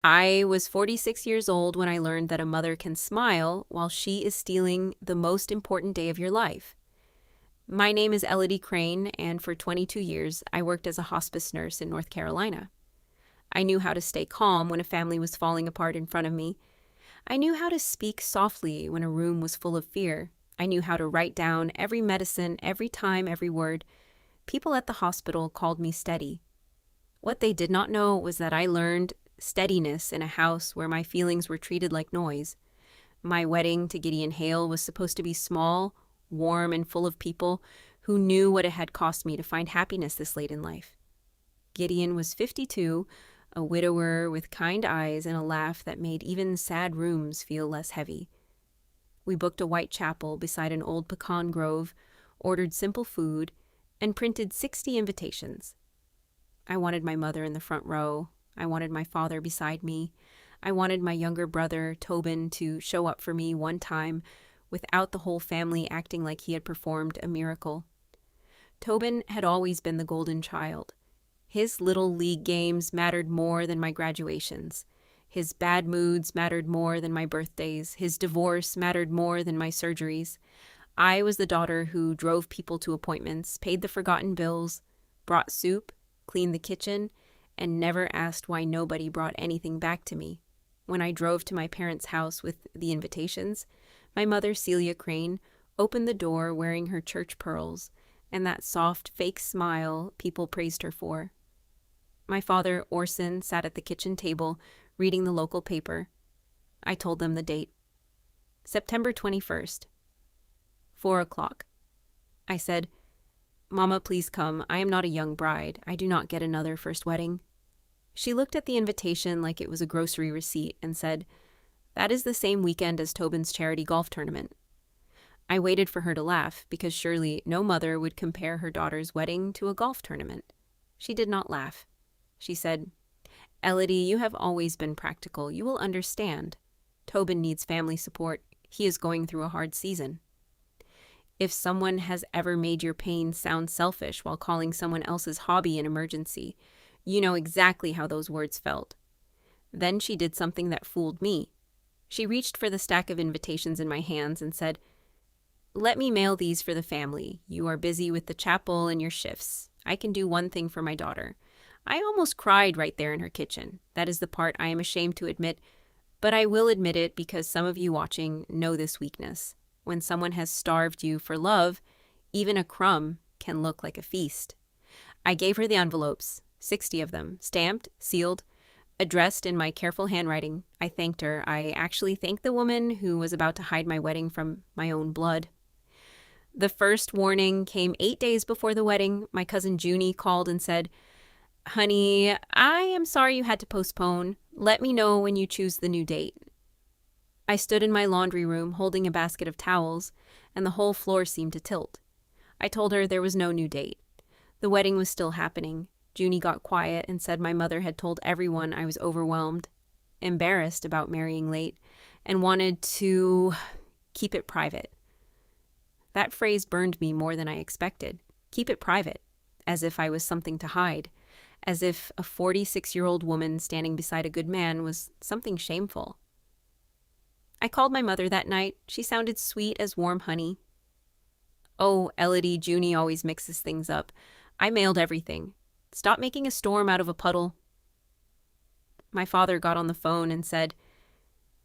I was 46 years old when I learned that a mother can smile while she is stealing the most important day of your life. My name is Elodie Crane, and for 22 years, I worked as a hospice nurse in North Carolina. I knew how to stay calm when a family was falling apart in front of me. I knew how to speak softly when a room was full of fear. I knew how to write down every medicine, every time, every word. People at the hospital called me steady. What they did not know was that I learned steadiness in a house where my feelings were treated like noise. My wedding to Gideon Hale was supposed to be small, warm, and full of people who knew what it had cost me to find happiness this late in life. Gideon was 52, a widower with kind eyes and a laugh that made even sad rooms feel less heavy. We booked a white chapel beside an old pecan grove, ordered simple food, and printed 60 invitations. I wanted my mother in the front row. I wanted my father beside me. I wanted my younger brother, Tobin, to show up for me one time without the whole family acting like he had performed a miracle. Tobin had always been the golden child. His little league games mattered more than my graduations. His bad moods mattered more than my birthdays. His divorce mattered more than my surgeries. I was the daughter who drove people to appointments, paid the forgotten bills, brought soup, cleaned the kitchen, and never asked why nobody brought anything back to me. When I drove to my parents' house with the invitations, my mother, Celia Crane, opened the door wearing her church pearls and that soft, fake smile people praised her for. My father, Orson, sat at the kitchen table reading the local paper. I told them the date. September 21st, 4 o'clock. I said, "Mama, please come. I am not a young bride. I do not get another first wedding." She looked at the invitation like it was a grocery receipt and said, "That is the same weekend as Tobin's charity golf tournament." I waited for her to laugh because surely no mother would compare her daughter's wedding to a golf tournament. She did not laugh. She said, "Elodie, you have always been practical. You will understand. Tobin needs family support. He is going through a hard season. If someone has ever made your pain sound selfish while calling someone else's hobby an emergency, you know exactly how those words felt." Then she did something that fooled me. She reached for the stack of invitations in my hands and said, "Let me mail these for the family. You are busy with the chapel and your shifts. I can do one thing for my daughter." I almost cried right there in her kitchen. That is the part I am ashamed to admit, but I will admit it because some of you watching know this weakness. When someone has starved you for love, even a crumb can look like a feast. I gave her the envelopes, 60 of them, stamped, sealed, addressed in my careful handwriting. I thanked her. I actually thanked the woman who was about to hide my wedding from my own blood. The first warning came 8 days before the wedding. My cousin Junie called and said, "Honey, I am sorry you had to postpone. Let me know when you choose the new date." I stood in my laundry room holding a basket of towels, and the whole floor seemed to tilt. I told her there was no new date. The wedding was still happening. Junie got quiet and said my mother had told everyone I was overwhelmed, embarrassed about marrying late, and wanted to keep it private. That phrase burned me more than I expected. Keep it private, as if I was something to hide. As if a 46-year-old woman standing beside a good man was something shameful. I called my mother that night. She sounded sweet as warm honey. "Oh, Elodie, Junie always mixes things up. I mailed everything. Stop making a storm out of a puddle." My father got on the phone and said,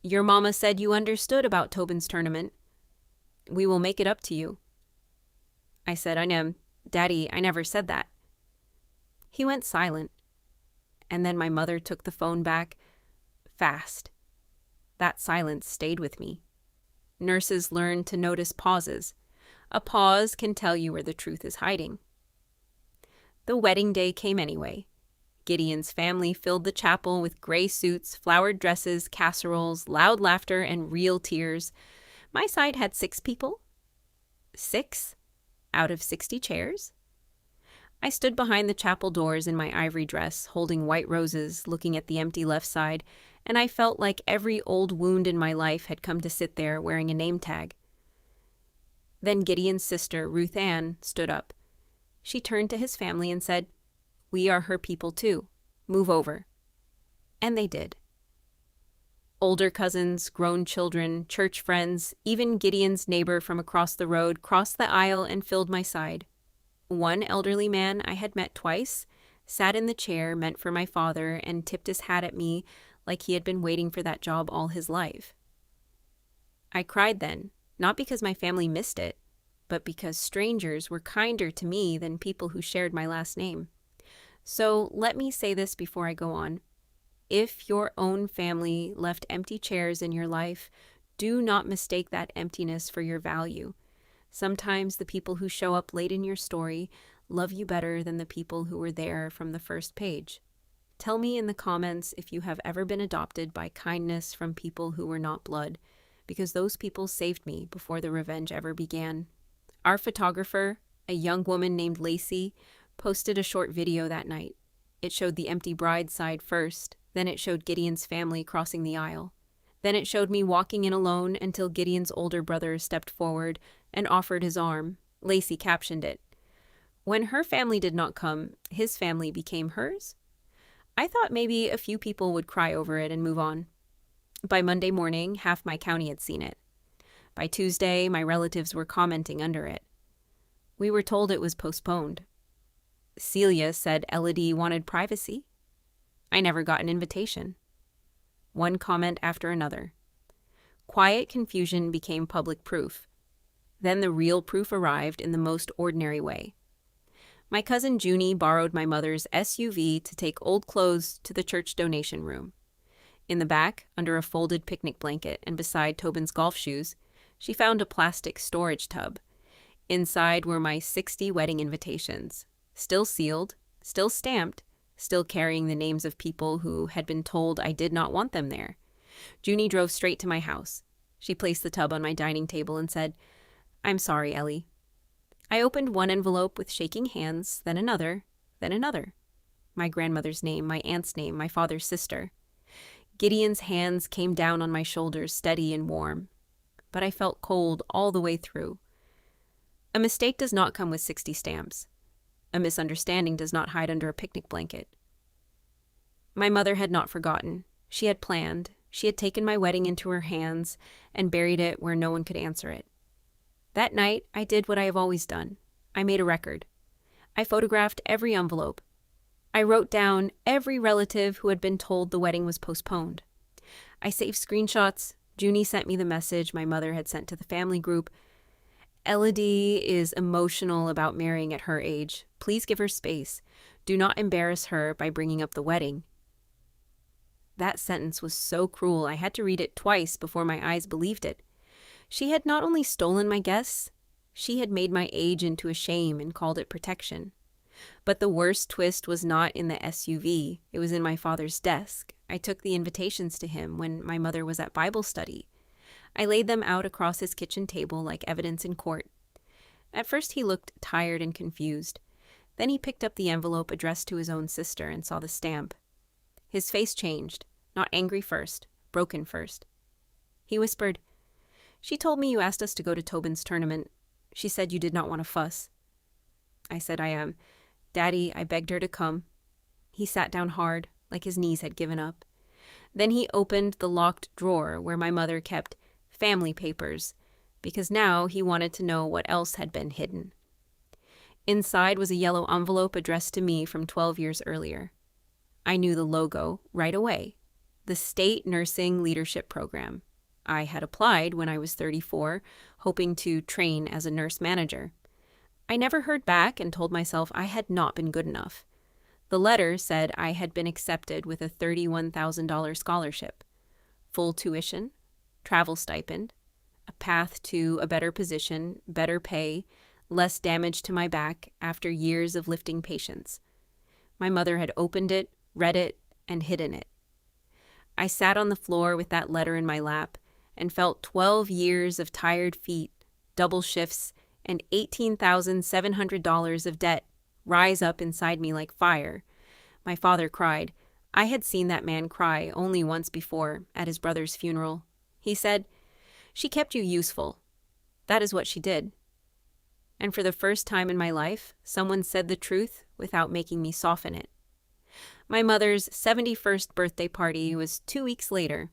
"Your mama said you understood about Tobin's tournament. We will make it up to you." I said, "Daddy, I never said that." He went silent, and then my mother took the phone back fast. That silence stayed with me. Nurses learn to notice pauses. A pause can tell you where the truth is hiding. The wedding day came anyway. Gideon's family filled the chapel with gray suits, flowered dresses, casseroles, loud laughter, and real tears. My side had 6 people. 6 out of 60 chairs. I stood behind the chapel doors in my ivory dress, holding white roses, looking at the empty left side, and I felt like every old wound in my life had come to sit there wearing a name tag. Then Gideon's sister, Ruth Ann, stood up. She turned to his family and said, "We are her people too. Move over." And they did. Older cousins, grown children, church friends, even Gideon's neighbor from across the road crossed the aisle and filled my side. One elderly man I had met twice sat in the chair meant for my father and tipped his hat at me like he had been waiting for that job all his life. I cried then, not because my family missed it, but because strangers were kinder to me than people who shared my last name. So let me say this before I go on. If your own family left empty chairs in your life, do not mistake that emptiness for your value. Sometimes the people who show up late in your story love you better than the people who were there from the first page. Tell me in the comments if you have ever been adopted by kindness from people who were not blood, because those people saved me before the revenge ever began. Our photographer, a young woman named Lacey, posted a short video that night. It showed the empty bride's side first, then it showed Gideon's family crossing the aisle. Then it showed me walking in alone until Gideon's older brother stepped forward and offered his arm. Lacey captioned it. When her family did not come, his family became hers? I thought maybe a few people would cry over it and move on. By Monday morning, half my county had seen it. By Tuesday, my relatives were commenting under it. We were told it was postponed. Celia said Elodie wanted privacy. I never got an invitation. One comment after another. Quiet confusion became public proof. Then the real proof arrived in the most ordinary way. My cousin Junie borrowed my mother's SUV to take old clothes to the church donation room. In the back, under a folded picnic blanket and beside Tobin's golf shoes, she found a plastic storage tub. Inside were my 60 wedding invitations, still sealed, still stamped, still carrying the names of people who had been told I did not want them there. Junie drove straight to my house. She placed the tub on my dining table and said, "I'm sorry, Ellie." I opened one envelope with shaking hands, then another, then another. My grandmother's name, my aunt's name, my father's sister. Gideon's hands came down on my shoulders, steady and warm. But I felt cold all the way through. A mistake does not come with 60 stamps. A misunderstanding does not hide under a picnic blanket. My mother had not forgotten. She had planned. She had taken my wedding into her hands and buried it where no one could answer it. That night, I did what I have always done. I made a record. I photographed every envelope. I wrote down every relative who had been told the wedding was postponed. I saved screenshots. Junie sent me the message my mother had sent to the family group. Elodie is emotional about marrying at her age. Please give her space. Do not embarrass her by bringing up the wedding. That sentence was so cruel I had to read it twice before my eyes believed it. She had not only stolen my guests, she had made my age into a shame and called it protection. But the worst twist was not in the SUV. It was in my father's desk. I took the invitations to him when my mother was at Bible study. I laid them out across his kitchen table like evidence in court. At first he looked tired and confused. Then he picked up the envelope addressed to his own sister and saw the stamp. His face changed, not angry first, broken first. He whispered, "She told me you asked us to go to Tobin's tournament. She said you did not want to fuss." I said, Daddy, I begged her to come." He sat down hard, like his knees had given up. Then he opened the locked drawer where my mother kept family papers, because now he wanted to know what else had been hidden. Inside was a yellow envelope addressed to me from 12 years earlier. I knew the logo right away. The State Nursing Leadership Program. I had applied when I was 34, hoping to train as a nurse manager. I never heard back and told myself I had not been good enough. The letter said I had been accepted with a $31,000 scholarship, full tuition, travel stipend, a path to a better position, better pay, less damage to my back after years of lifting patients. My mother had opened it, read it, and hidden it. I sat on the floor with that letter in my lap and felt 12 years of tired feet, double shifts, and $18,700 of debt rise up inside me like fire. My father cried. I had seen that man cry only once before, at his brother's funeral. He said, "She kept you useful. That is what she did." And for the first time in my life, someone said the truth without making me soften it. My mother's 71st birthday party was 2 weeks later.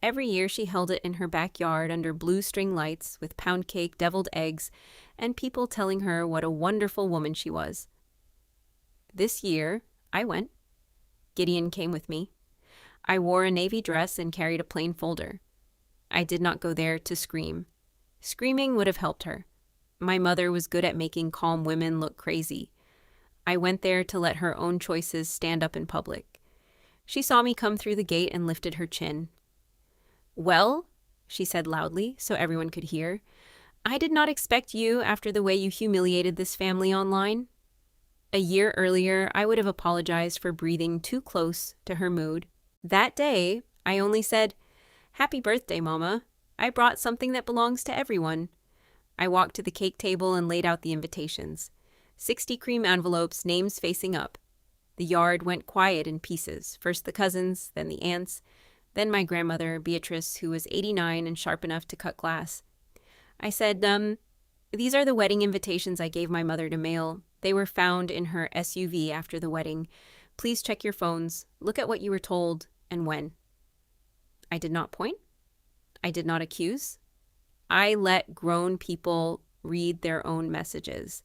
Every year she held it in her backyard under blue string lights with pound cake, deviled eggs, and people telling her what a wonderful woman she was. This year, I went. Gideon came with me. I wore a navy dress and carried a plain folder. I did not go there to scream. Screaming would have helped her. My mother was good at making calm women look crazy. I went there to let her own choices stand up in public. She saw me come through the gate and lifted her chin. "Well," she said loudly so everyone could hear, "I did not expect you after the way you humiliated this family online." A year earlier, I would have apologized for breathing too close to her mood. That day, I only said, "Happy birthday, Mama. I brought something that belongs to everyone." I walked to the cake table and laid out the invitations. 60 cream envelopes, names facing up. The yard went quiet in pieces. First the cousins, then the aunts, then my grandmother, Beatrice, who was 89 and sharp enough to cut glass. I said, "These are the wedding invitations I gave my mother to mail. They were found in her SUV after the wedding. Please check your phones, look at what you were told, and when." I did not point. I did not accuse. I let grown people read their own messages.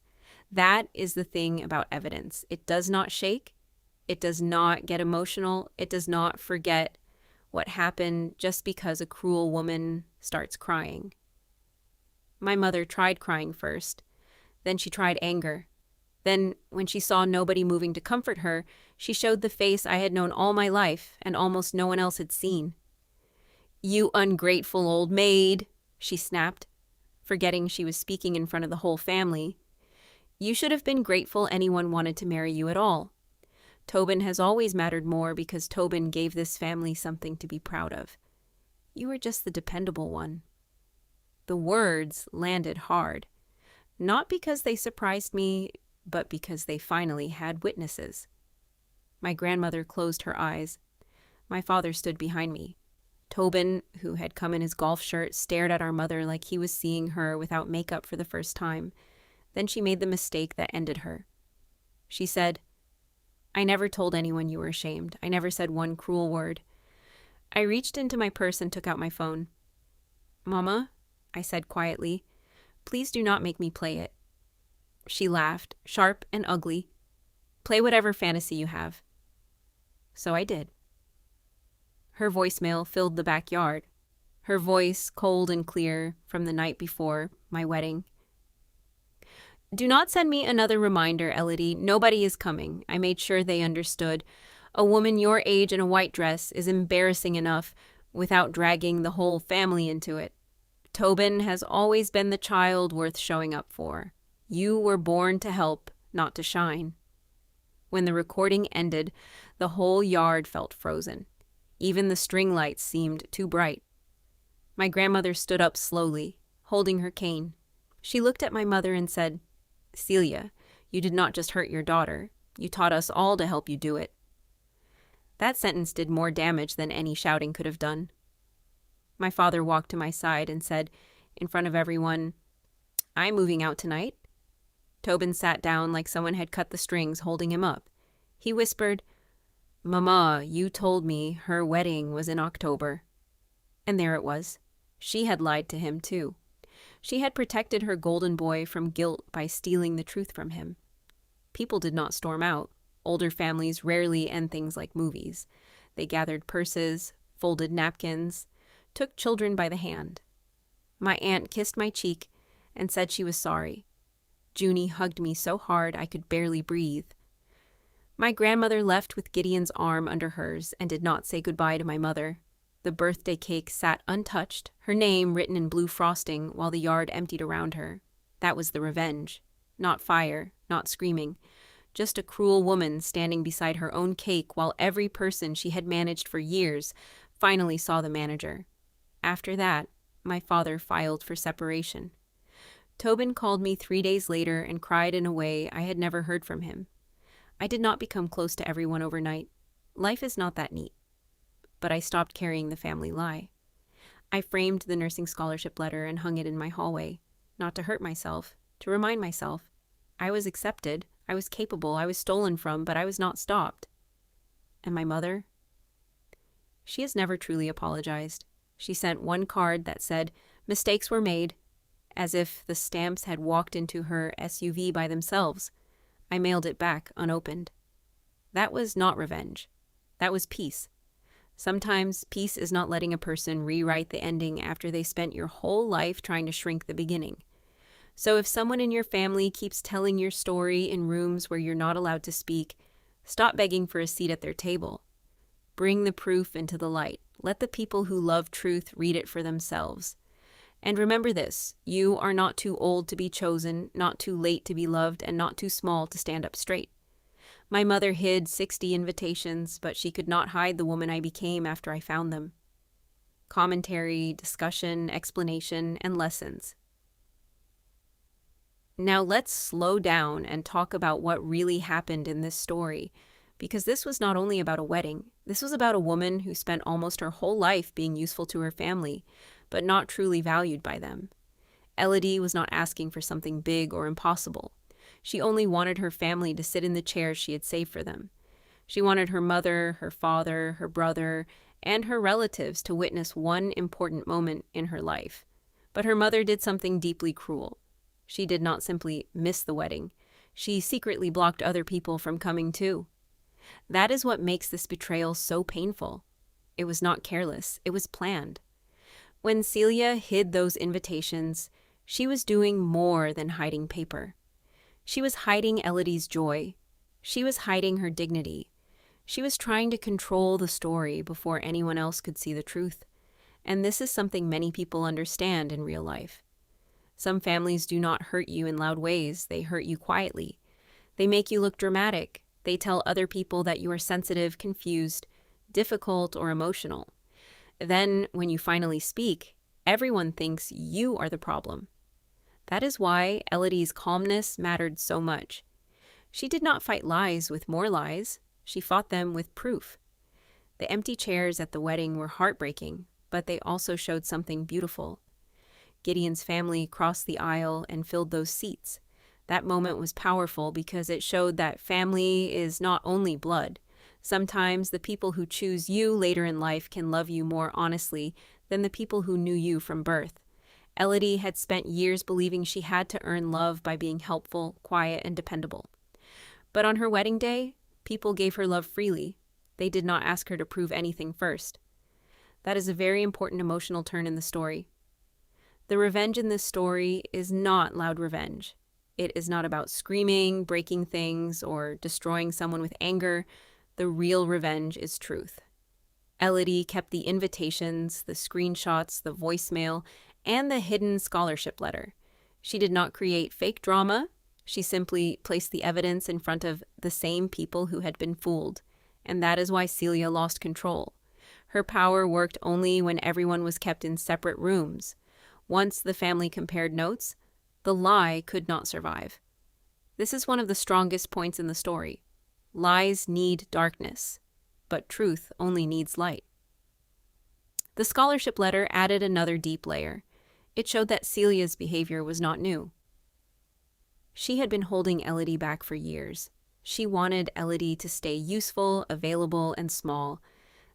That is the thing about evidence. It does not shake. It does not get emotional. It does not forget what happened just because a cruel woman starts crying. My mother tried crying first. Then she tried anger. Then, when she saw nobody moving to comfort her, she showed the face I had known all my life and almost no one else had seen. "You ungrateful old maid," she snapped, forgetting she was speaking in front of the whole family. "You should have been grateful anyone wanted to marry you at all. Tobin has always mattered more because Tobin gave this family something to be proud of. You were just the dependable one." The words landed hard, not because they surprised me, but because they finally had witnesses. My grandmother closed her eyes. My father stood behind me. Tobin, who had come in his golf shirt, stared at our mother like he was seeing her without makeup for the first time. Then she made the mistake that ended her. She said, "I never told anyone you were ashamed. I never said one cruel word." I reached into my purse and took out my phone. "Mama," I said quietly, "please do not make me play it." She laughed, sharp and ugly. "Play whatever fantasy you have." So I did. Her voicemail filled the backyard. Her voice, cold and clear, from the night before my wedding. "Do not send me another reminder, Elodie. Nobody is coming." I made sure they understood. A woman your age in a white dress is embarrassing enough without dragging the whole family into it. Tobin has always been the child worth showing up for. You were born to help, not to shine. When the recording ended, the whole yard felt frozen. Even the string lights seemed too bright. My grandmother stood up slowly, holding her cane. She looked at my mother and said, "Celia, you did not just hurt your daughter. You taught us all to help you do it." That sentence did more damage than any shouting could have done. My father walked to my side and said, in front of everyone, "I'm moving out tonight." Tobin sat down like someone had cut the strings holding him up. He whispered, "Mama, you told me her wedding was in October." And there it was. She had lied to him, too. She had protected her golden boy from guilt by stealing the truth from him. People did not storm out. Older families rarely end things like movies. They gathered purses, folded napkins, took children by the hand. My aunt kissed my cheek and said she was sorry. Junie hugged me so hard I could barely breathe. My grandmother left with Gideon's arm under hers and did not say goodbye to my mother. The birthday cake sat untouched, her name written in blue frosting, while the yard emptied around her. That was the revenge. Not fire, not screaming. Just a cruel woman standing beside her own cake while every person she had managed for years finally saw the manager. After that, my father filed for separation. Tobin called me 3 days later and cried in a way I had never heard from him. I did not become close to everyone overnight. Life is not that neat. But I stopped carrying the family lie. I framed the nursing scholarship letter and hung it in my hallway, not to hurt myself, to remind myself. I was accepted, I was capable, I was stolen from, but I was not stopped. And my mother? She has never truly apologized. She sent one card that said, "Mistakes were made," as if the stamps had walked into her SUV by themselves. I mailed it back unopened. That was not revenge. That was peace. Sometimes peace is not letting a person rewrite the ending after they spent your whole life trying to shrink the beginning. So if someone in your family keeps telling your story in rooms where you're not allowed to speak, stop begging for a seat at their table. Bring the proof into the light. Let the people who love truth read it for themselves. And remember this, you are not too old to be chosen, not too late to be loved, and not too small to stand up straight. My mother hid 60 invitations, but she could not hide the woman I became after I found them. Commentary, discussion, explanation, and lessons. Now let's slow down and talk about what really happened in this story, because this was not only about a wedding. This was about a woman who spent almost her whole life being useful to her family, but not truly valued by them. Elodie was not asking for something big or impossible. She only wanted her family to sit in the chairs she had saved for them. She wanted her mother, her father, her brother, and her relatives to witness one important moment in her life. But her mother did something deeply cruel. She did not simply miss the wedding. She secretly blocked other people from coming too. That is what makes this betrayal so painful. It was not careless. It was planned. When Celia hid those invitations, she was doing more than hiding paper. She was hiding Elodie's joy. She was hiding her dignity. She was trying to control the story before anyone else could see the truth. And this is something many people understand in real life. Some families do not hurt you in loud ways. They hurt you quietly. They make you look dramatic. They tell other people that you are sensitive, confused, difficult, or emotional. Then, when you finally speak, everyone thinks you are the problem. That is why Elodie's calmness mattered so much. She did not fight lies with more lies. She fought them with proof. The empty chairs at the wedding were heartbreaking, but they also showed something beautiful. Gideon's family crossed the aisle and filled those seats. That moment was powerful because it showed that family is not only blood. Sometimes the people who choose you later in life can love you more honestly than the people who knew you from birth. Elodie had spent years believing she had to earn love by being helpful, quiet, and dependable. But on her wedding day, people gave her love freely. They did not ask her to prove anything first. That is a very important emotional turn in the story. The revenge in this story is not loud revenge. It is not about screaming, breaking things, or destroying someone with anger. The real revenge is truth. Elodie kept the invitations, the screenshots, the voicemail, and the hidden scholarship letter. She did not create fake drama. She simply placed the evidence in front of the same people who had been fooled. And that is why Celia lost control. Her power worked only when everyone was kept in separate rooms. Once the family compared notes, the lie could not survive. This is one of the strongest points in the story. Lies need darkness, but truth only needs light. The scholarship letter added another deep layer. It showed that Celia's behavior was not new. She had been holding Elodie back for years. She wanted Elodie to stay useful, available, and small.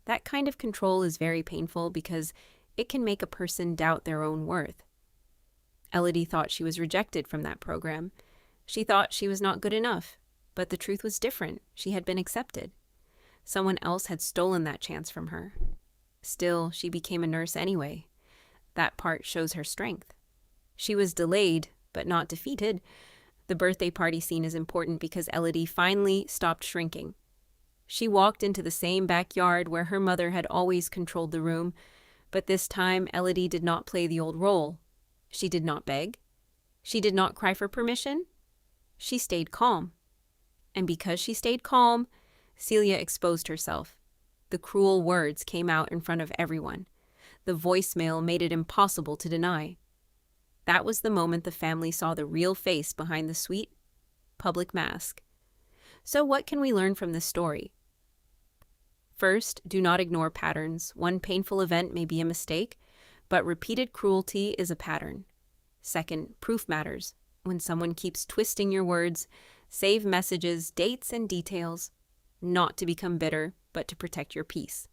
That kind of control is very painful because it can make a person doubt their own worth. Elodie thought she was rejected from that program. She thought she was not good enough, but the truth was different. She had been accepted. Someone else had stolen that chance from her. Still, she became a nurse anyway. That part shows her strength. She was delayed, but not defeated. The birthday party scene is important because Elodie finally stopped shrinking. She walked into the same backyard where her mother had always controlled the room, but this time Elodie did not play the old role. She did not beg. She did not cry for permission. She stayed calm. And because she stayed calm, Celia exposed herself. The cruel words came out in front of everyone. The voicemail made it impossible to deny. That was the moment the family saw the real face behind the sweet, public mask. So what can we learn from this story? First, do not ignore patterns. One painful event may be a mistake, but repeated cruelty is a pattern. Second, proof matters. When someone keeps twisting your words, save messages, dates, and details, not to become bitter, but to protect your peace.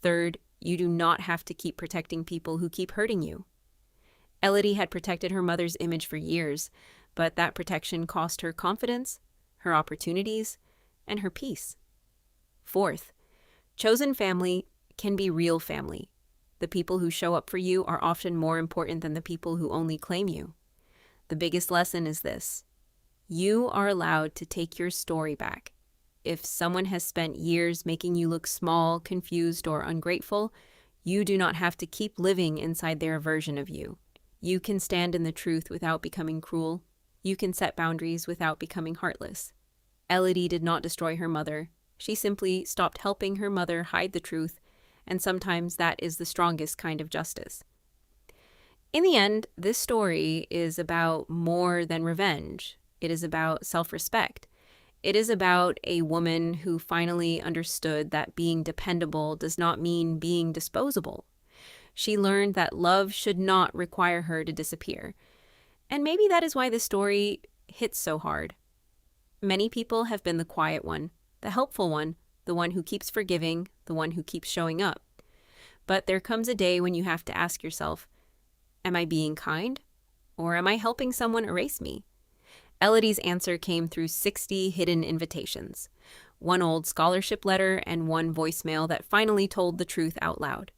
Third, You do not have to keep protecting people who keep hurting you. Elodie had protected her mother's image for years, but that protection cost her confidence, her opportunities, and her peace. Fourth, chosen family can be real family. The people who show up for you are often more important than the people who only claim you. The biggest lesson is this: you are allowed to take your story back. If someone has spent years making you look small, confused, or ungrateful, you do not have to keep living inside their version of you. You can stand in the truth without becoming cruel. You can set boundaries without becoming heartless. Elodie did not destroy her mother. She simply stopped helping her mother hide the truth, and sometimes that is the strongest kind of justice. In the end, this story is about more than revenge. It is about self-respect. It is about a woman who finally understood that being dependable does not mean being disposable. She learned that love should not require her to disappear. And maybe that is why this story hits so hard. Many people have been the quiet one, the helpful one, the one who keeps forgiving, the one who keeps showing up. But there comes a day when you have to ask yourself, am I being kind? Or am I helping someone erase me? Elodie's answer came through 60 hidden invitations, one old scholarship letter and one voicemail that finally told the truth out loud.